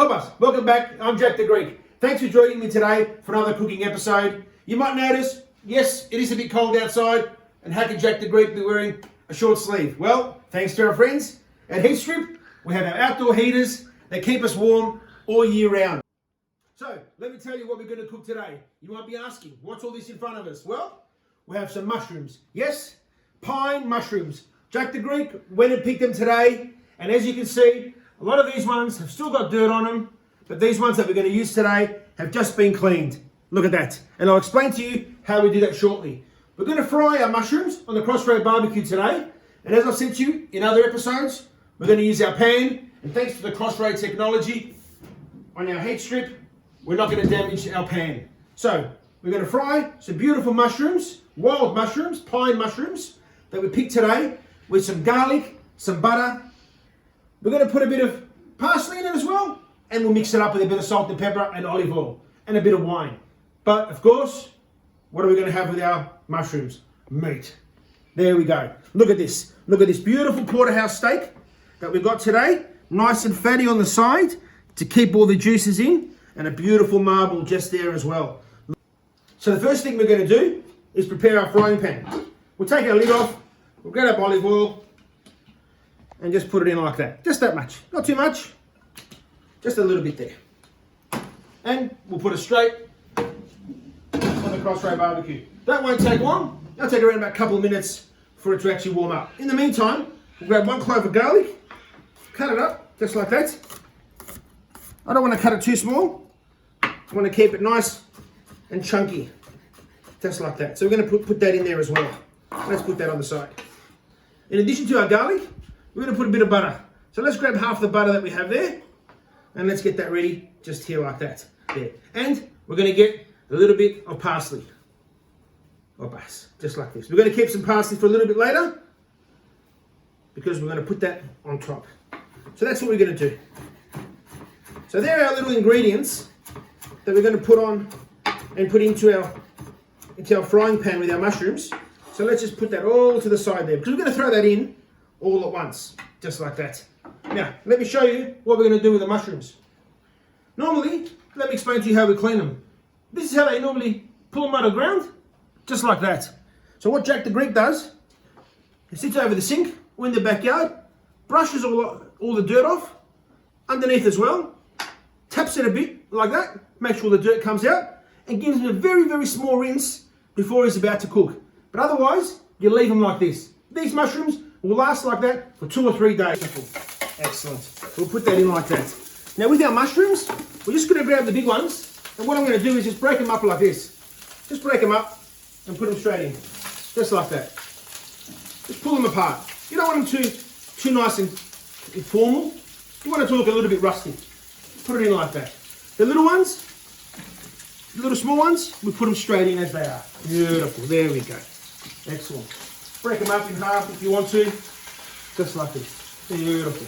Helpers, welcome back. I'm Jack the Greek. Thanks for joining me today for another cooking episode. You might notice, yes, it is a bit cold outside, and how can Jack the Greek be wearing a short sleeve? Well, thanks to our friends at Heat Strip, we have our outdoor heaters that keep us warm all year round. So, let me tell you what we're going to cook today. You might be asking, what's all this in front of us? Well, we have some mushrooms. Yes, pine mushrooms. Jack the Greek went and picked them today, and as you can see, a lot of these ones have still got dirt on them, but these ones that we're going to use today have just been cleaned. Look at that. And I'll explain to you how we do that shortly. We're going to fry our mushrooms on the CrossRay BBQ today, and as I've said to you in other episodes, we're going to use our pan, and thanks to the CrossRay technology on our heat strip, we're not going to damage our pan. So, we're going to fry some beautiful mushrooms, wild mushrooms, pine mushrooms, that we picked today with some garlic, some butter. We're going to put a bit of parsley in it as well, and we'll mix it up with a bit of salt and pepper and olive oil and a bit of wine. But of course, what are we going to have with our mushrooms? Meat. There we go. Look at this. Look at this beautiful porterhouse steak that we've got today. Nice and fatty on the side to keep all the juices in, and a beautiful marble just there as well. So the first thing we're going to do is prepare our frying pan. We'll take our lid off, we'll grab our olive oil, and just put it in like that. Just that much. Not too much. Just a little bit there. And we'll put it straight on the CrossRay BBQ. That won't take long. That'll take around about a couple of minutes for it to actually warm up. In the meantime, we'll grab 1 clove of garlic, cut it up just like that. I don't want to cut it too small. I want to keep it nice and chunky. Just like that. So we're going to put that in there as well. Let's put that on the side. In addition to our garlic, we're going to put a bit of butter. So let's grab half the butter that we have there, and let's get that ready just here like that. There. And we're going to get a little bit of parsley. Or bas, just like this. We're going to keep some parsley for a little bit later, because we're going to put that on top. So that's what we're going to do. So there are our little ingredients that we're going to put on and put into our frying pan with our mushrooms. So let's just put that all to the side there, because we're going to throw that in all at once, just like that. Now, let me show you what we're going to do with the mushrooms. Normally, let me explain to you how we clean them. This is how they normally pull them out of the ground, just like that. So what Jack the Greek does, he sits over the sink or in the backyard, brushes all the dirt off, underneath as well, taps it a bit like that, make sure the dirt comes out, and gives it a very, very small rinse before he's about to cook. But otherwise, you leave them like this. These mushrooms will last like that for 2 or 3 days. Excellent. We'll put that in like that. Now with our mushrooms, we're just going to grab the big ones, and what I'm going to do is just break them up like this. Just break them up and put them straight in. Just like that. Just pull them apart. You don't want them too nice and formal. You want it to look a little bit rusty. Put it in like that. The little ones, the little small ones, we put them straight in as they are. Beautiful. There we go. Excellent. Break them up in half if you want to. Just like this. Beautiful.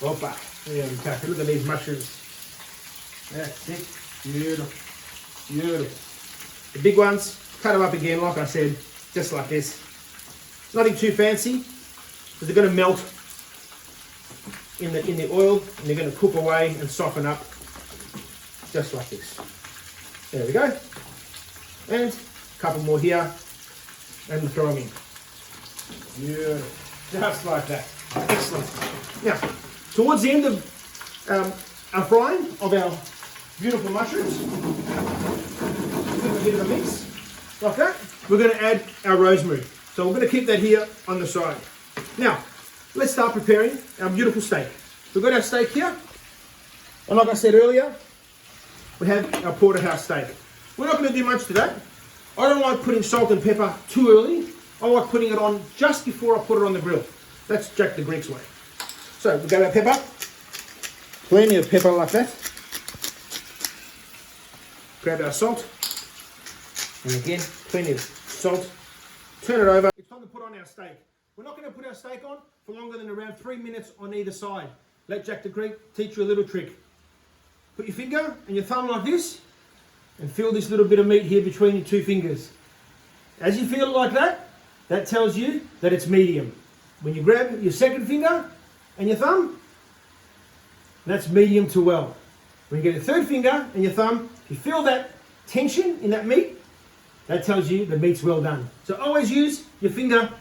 Opa. There we go. Look at these mushrooms. That's it. Beautiful. Beautiful. The big ones, cut them up again, like I said, just like this. Nothing too fancy, because they're going to melt in the oil, and they're going to cook away and soften up, just like this. There we go. And a couple more here, and throw them in. Beautiful. Just like that. Excellent. Now, towards the end of our frying of our beautiful mushrooms, give a bit of a mix, like that. We're going to add our rosemary. So we're going to keep that here on the side. Now, let's start preparing our beautiful steak. We've got our steak here, and like I said earlier, we have our porterhouse steak. We're not going to do much to that. I don't like putting salt and pepper too early. I like putting it on just before I put it on the grill. That's Jack the Greek's way. So we've got our pepper, plenty of pepper like that. Grab our salt, and again, plenty of salt. Turn it over. It's time to put on our steak. We're not going to put our steak on for longer than around 3 minutes on either side. Let Jack the Greek teach you a little trick. Put your finger and your thumb like this, and feel this little bit of meat here between your 2 fingers. As you feel it like that, that tells you that it's medium. When you grab your second finger and your thumb, that's medium to well. When you get your third finger and your thumb, if you feel that tension in that meat, that tells you the meat's well done. So always use your finger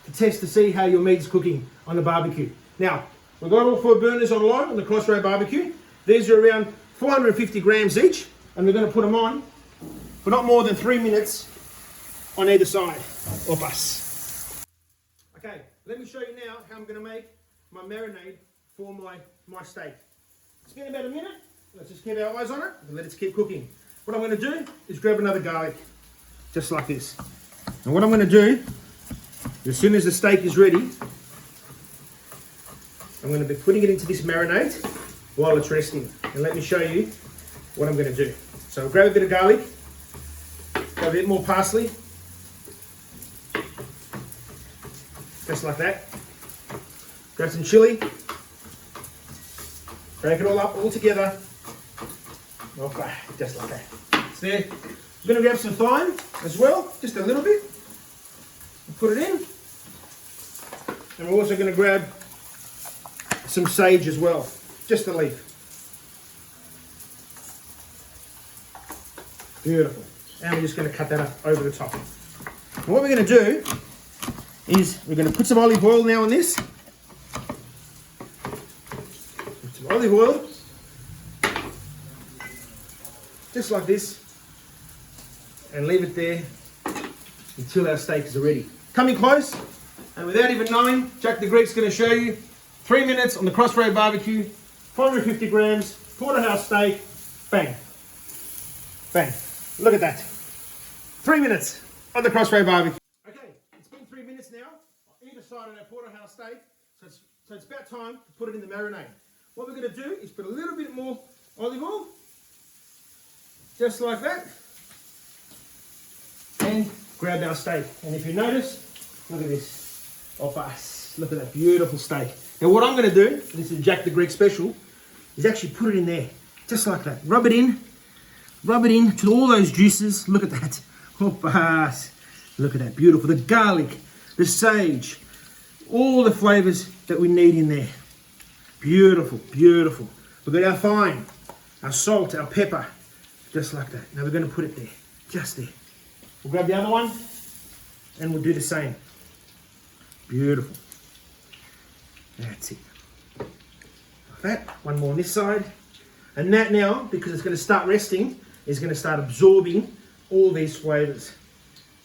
to test to see how your meat's cooking on the barbecue. Now, we've got all 4 burners on low on the CrossRay BBQ. These are around 450 grams each, and we're going to put them on for not more than 3 minutes on either side of us. Okay, let me show you now how I'm going to make my marinade for my steak. It's been about a minute. Let's just keep our eyes on it and let it keep cooking. What I'm going to do is grab another garlic, just like this. And what I'm going to do, as soon as the steak is ready, I'm going to be putting it into this marinade while it's resting. And let me show you what I'm going to do. So I'll grab a bit of garlic, grab a bit more parsley, just like that. Grab some chili, break it all up all together. Okay, just like that. It's there. I'm going to grab some thyme as well, just a little bit. Put it in. And we're also going to grab some sage as well, just a leaf. Beautiful. And we're just going to cut that up over the top. And what we're going to do is we're going to put some olive oil now on this. Put some olive oil. Just like this. And leave it there until our steak is ready. Coming close, and without even knowing, Jack the Greek's going to show you 3 minutes on the CrossRay BBQ, 450 grams, porterhouse steak, bang. Bang. Look at that. 3 minutes on the CrossRay BBQ. Okay, it's been 3 minutes now, on either side of our porterhouse steak, so it's about time to put it in the marinade. What we're going to do is put a little bit more olive oil, just like that, and grab our steak. And if you notice, look at this, of us. Look at that beautiful steak. Now what I'm going to do, this is Jack the Greek special, is actually put it in there, just like that. Rub it in to all those juices. Look at that. Of us. Look at that, beautiful. The garlic, the sage, all the flavors that we need in there. Beautiful, beautiful. We've got our thyme, our salt, our pepper, just like that. Now we're going to put it there, just there. We'll grab the other one and we'll do the same. Beautiful. That's it. Like that. One more on this side. And that now, because it's going to start resting, is going to start absorbing all these flavors.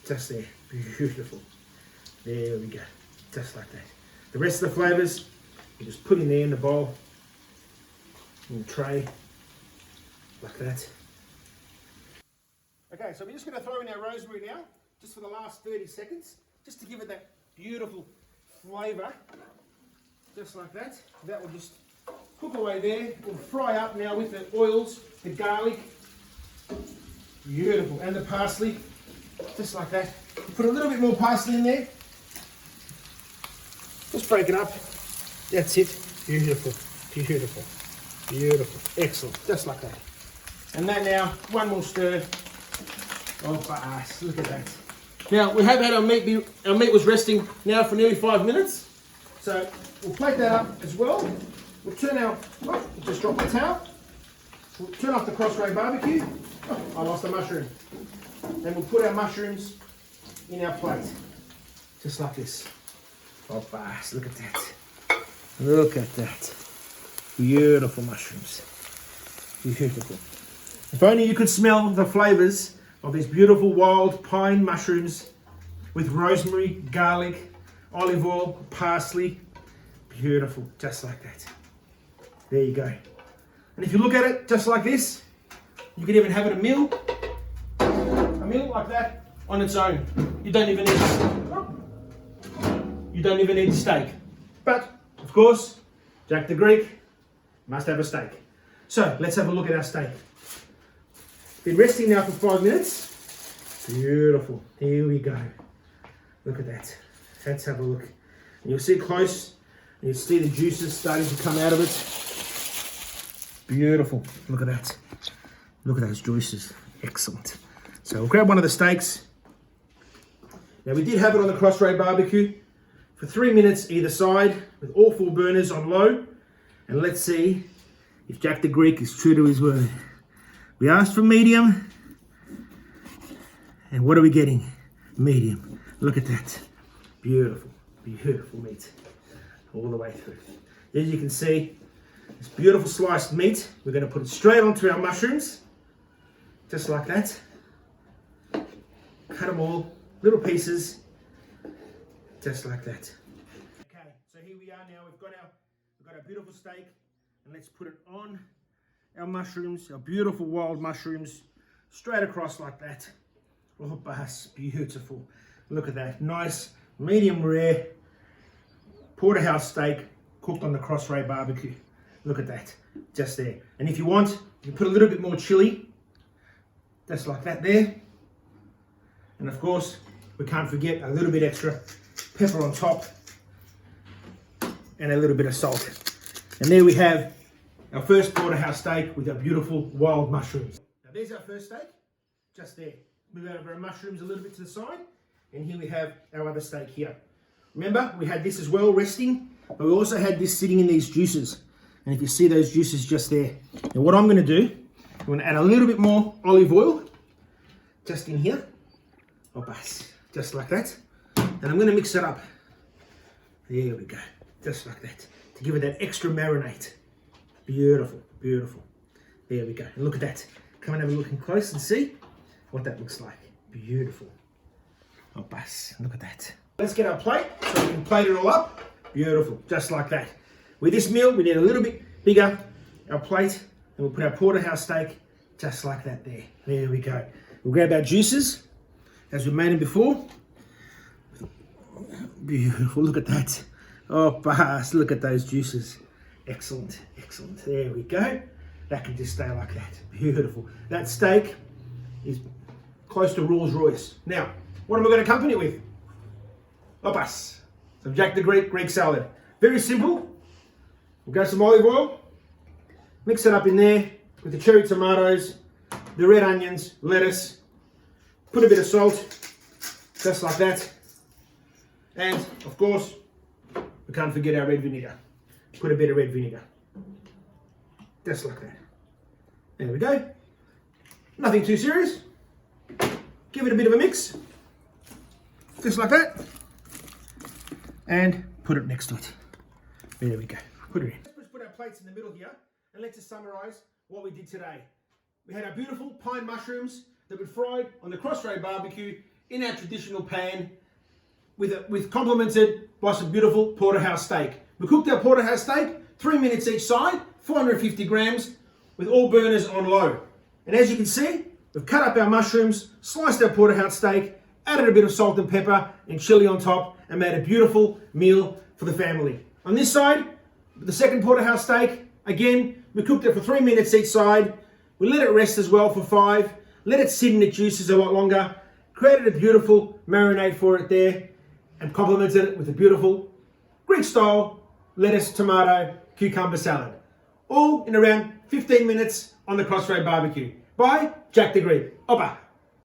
Just there. Beautiful. There we go. Just like that. The rest of the flavors, you just put in there in the bowl, in the tray, like that. Okay, so we're just going to throw in our rosemary now, just for the last 30 seconds, just to give it that beautiful flavour, just like that. That will just cook away there. We'll fry up now with the oils, the garlic, beautiful, and the parsley, just like that. Put a little bit more parsley in there. Just break it up. That's it. Beautiful, beautiful, beautiful. Excellent, just like that. And then now, one more stir. Oh, fast. Look at that. Now, we have had our meat was resting now for nearly 5 minutes. So, we'll plate that up as well. We'll turn our, just drop the towel. We'll turn off the CrossRay BBQ. Oh, I lost a mushroom. Then we'll put our mushrooms in our plate. Just like this. Oh, fast. Look at that. Look at that. Beautiful mushrooms. Beautiful. If only you could smell the flavours of these beautiful wild pine mushrooms with rosemary, garlic, olive oil, parsley. Beautiful, just like that. There you go. And if you look at it just like this, you can even have it a meal like that on its own. You don't even need the steak. But of course, Jack the Greek must have a steak. So let's have a look at our steak. Been resting now for 5 minutes. Beautiful. Here we go. Look at that. Let's have a look. And you'll see close, and you'll see the juices starting to come out of it. Beautiful. Look at that. Look at those juices. Excellent. So we'll grab one of the steaks. Now we did have it on the CrossRay BBQ for 3 minutes either side with all 4 burners on low. And let's see if Jack the Greek is true to his word. We asked for medium, and what are we getting? Medium. Look at that. Beautiful, beautiful meat all the way through. As you can see, this beautiful sliced meat, we're going to put it straight onto our mushrooms, just like that. Cut them all, little pieces, just like that. Okay, so here we are now. We've got our beautiful steak, and let's put it on our mushrooms, our beautiful wild mushrooms, straight across like that. Oh, bus, beautiful. Look at that, nice, medium rare porterhouse steak cooked on the CrossRay BBQ. Look at that, just there. And if you want, you can put a little bit more chili, just like that there. And of course, we can't forget a little bit extra pepper on top and a little bit of salt. And there we have our first porterhouse steak with our beautiful wild mushrooms. Now there's our first steak, just there. Move over our mushrooms a little bit to the side. And here we have our other steak here. Remember, we had this as well resting, but we also had this sitting in these juices. And if you see those juices just there. Now what I'm going to do, I'm going to add a little bit more olive oil just in here. Oh, bas, just like that. And I'm going to mix it up. There we go, just like that, to give it that extra marinade. Beautiful, beautiful. There we go. And look at that. Come and have a look in close and see what that looks like. Beautiful. Oh, bus, look at that. Let's get our plate so we can plate it all up. Beautiful, just like that. With this meal, we need a little bit bigger, our plate, and we'll put our porterhouse steak just like that there. There we go. We'll grab our juices, as we made them before. Beautiful, look at that. Oh, bus, look at those juices. Excellent, excellent. There we go. That can just stay like that. Beautiful. That steak is close to Rolls Royce. Now, what am I going to accompany it with? Opas. Some Jack the Greek salad. Very simple. We'll go some olive oil. Mix it up in there with the cherry tomatoes, the red onions, lettuce. Put a bit of salt, just like that. And, of course, we can't forget our red vinegar. Put a bit of red vinegar. Just like that. There we go. Nothing too serious. Give it a bit of a mix. Just like that. And put it next to it. There we go. Put it in. Let's put our plates in the middle here and let's just summarize what we did today. We had our beautiful pine mushrooms that we fried on the CrossRay BBQ in our traditional pan with complemented by some beautiful porterhouse steak. We cooked our porterhouse steak 3 minutes each side, 450 grams, with all burners on low. And as you can see, we've cut up our mushrooms, sliced our porterhouse steak, added a bit of salt and pepper and chili on top, and made a beautiful meal for the family. On this side, the second porterhouse steak, again, we cooked it for 3 minutes each side. We let it rest as well for 5, let it sit in the juices a lot longer, created a beautiful marinade for it there, and complemented it with a beautiful Greek-style lettuce, tomato, cucumber salad. All in around 15 minutes on the CrossRay BBQ by Jack the Greek. Opa!